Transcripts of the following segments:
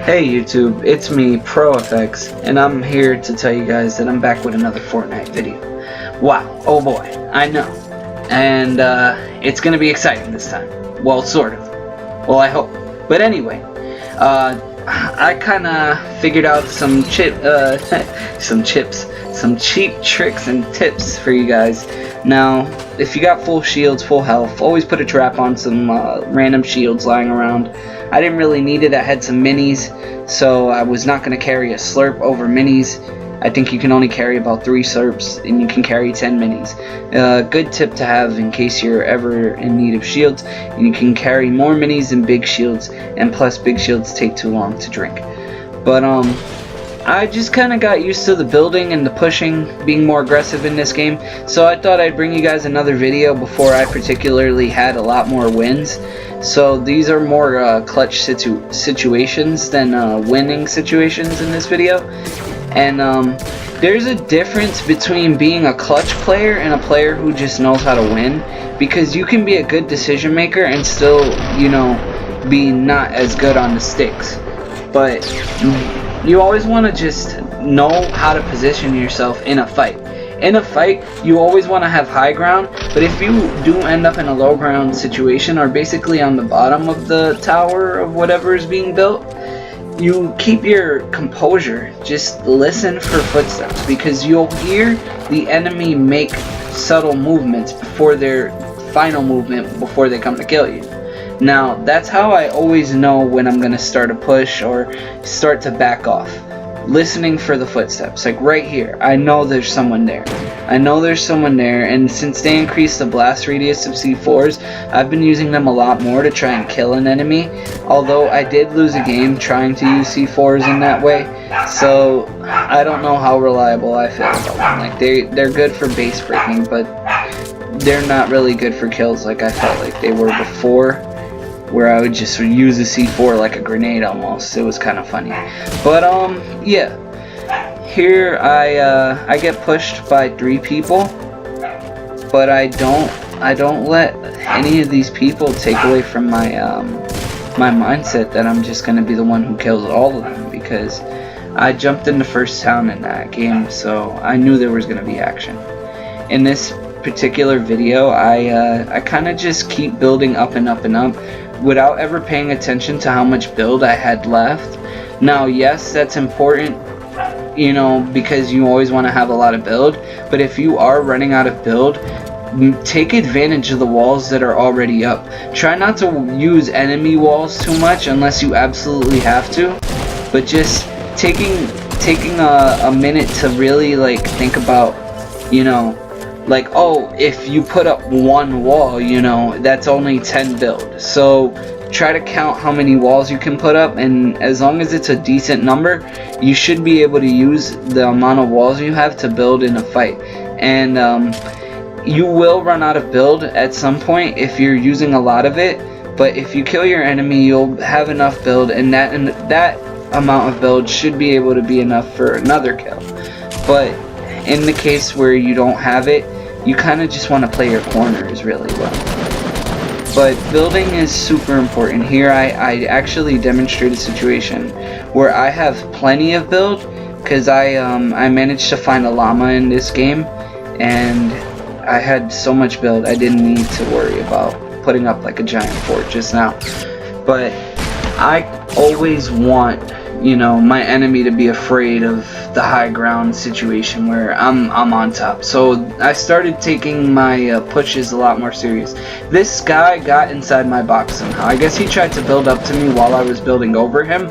Hey YouTube, it's me, effxcts, and I'm here to tell you guys that I'm back with another Fortnite video. Wow, oh boy, I know. And it's gonna be exciting this time. Well, sort of. Well, I hope. But anyway, I kinda figured out some cheap tricks and tips for you guys. Now, if you got full shields, full health, always put a trap on some random shields lying around. I didn't really need it. I had some minis, so I was not going to carry a slurp over minis. I think you can only carry about 3 slurps, and you can carry 10 minis. Good tip to have in case you're ever in need of shields. And you can carry more minis than big shields, and plus big shields take too long to drink. But I just kind of got used to the building and the pushing, being more aggressive in this game, so I thought I'd bring you guys another video before I particularly had a lot more wins. So these are more clutch situations than winning situations in this video. And there's a difference between being a clutch player and a player who just knows how to win, because you can be a good decision maker and still, you know, be not as good on the sticks. But you always want to just know how to position yourself in a fight. In a fight, you always want to have high ground, but if you do end up in a low ground situation, or basically on the bottom of the tower of whatever is being built, you keep your composure. Just listen for footsteps, because you'll hear the enemy make subtle movements before their final movement, before they come to kill you. Now, that's how I always know when I'm going to start a push or start to back off. Listening for the footsteps. Like right here, I know there's someone there. I know there's someone there, and since they increased the blast radius of C4s, I've been using them a lot more to try and kill an enemy. Although I did lose a game trying to use C4s in that way, so I don't know how reliable I feel about them. Like they're good for base breaking, but they're not really good for kills like I felt like they were before, where I would just use a C4 like a grenade almost. It was kind of funny. But yeah, here I get pushed by 3 people, but I don't let any of these people take away from my my mindset that I'm just gonna be the one who kills all of them, because I jumped in the first town in that game, so I knew there was gonna be action. In this particular video, I kind of just keep building up and up and up, without ever paying attention to how much build I had left. Now, yes, that's important, you know, because you always want to have a lot of build, but if you are running out of build, take advantage of the walls that are already up. Try not to use enemy walls too much unless you absolutely have to, but just taking a minute to really like think about, you know, like, oh, if you put up 1 wall, you know, that's only 10 build. So try to count how many walls you can put up, and as long as it's a decent number, you should be able to use the amount of walls you have to build in a fight. And you will run out of build at some point if you're using a lot of it, but if you kill your enemy, you'll have enough build, and that amount of build should be able to be enough for another kill. But in the case where you don't have it, you kind of just want to play your corners really well. But building is super important. Here I actually demonstrate a situation where I have plenty of build, because I managed to find a llama in this game, and I had so much build I didn't need to worry about putting up like a giant fort just now. But I always want, you know, my enemy to be afraid of the high ground situation where I'm on top. So I started taking my pushes a lot more serious. This guy got inside my box somehow. I guess he tried to build up to me while I was building over him,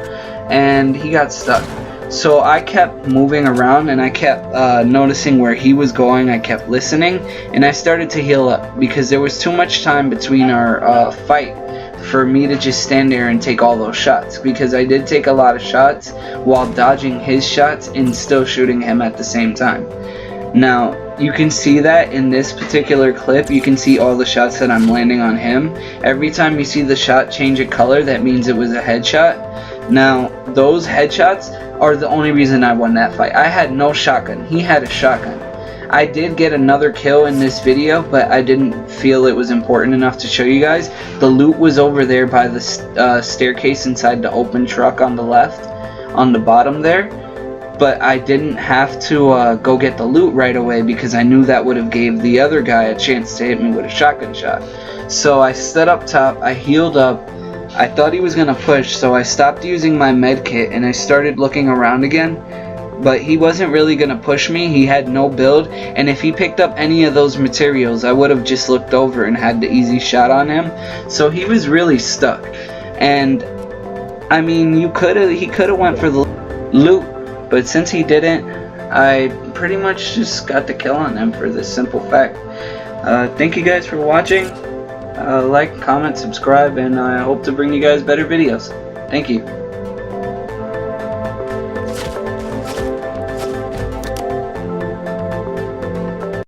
and he got stuck. So I kept moving around, and I kept noticing where he was going. I kept listening, and I started to heal up, because there was too much time between our fight for me to just stand there and take all those shots, because I did take a lot of shots while dodging his shots and still shooting him at the same time. Now, you can see that in this particular clip. You can see all the shots that I'm landing on him. Every time you see the shot change a color, that means it was a headshot. Now, those headshots are the only reason I won that fight. I had no shotgun. He had a shotgun. I did get another kill in this video, but I didn't feel it was important enough to show you guys. The loot was over there by the staircase inside the open truck on the left, on the bottom there. But I didn't have to go get the loot right away because I knew that would have gave the other guy a chance to hit me with a shotgun shot. So I stood up top, I healed up, I thought he was going to push, so I stopped using my med kit and I started looking around again. But he wasn't really going to push me, he had no build, and if he picked up any of those materials I would have just looked over and had the easy shot on him. So he was really stuck. And I mean, he could have went for the loot. But since he didn't, I pretty much just got the kill on him for this simple fact. Thank you guys for watching. Like, comment, subscribe, and I hope to bring you guys better videos. Thank you.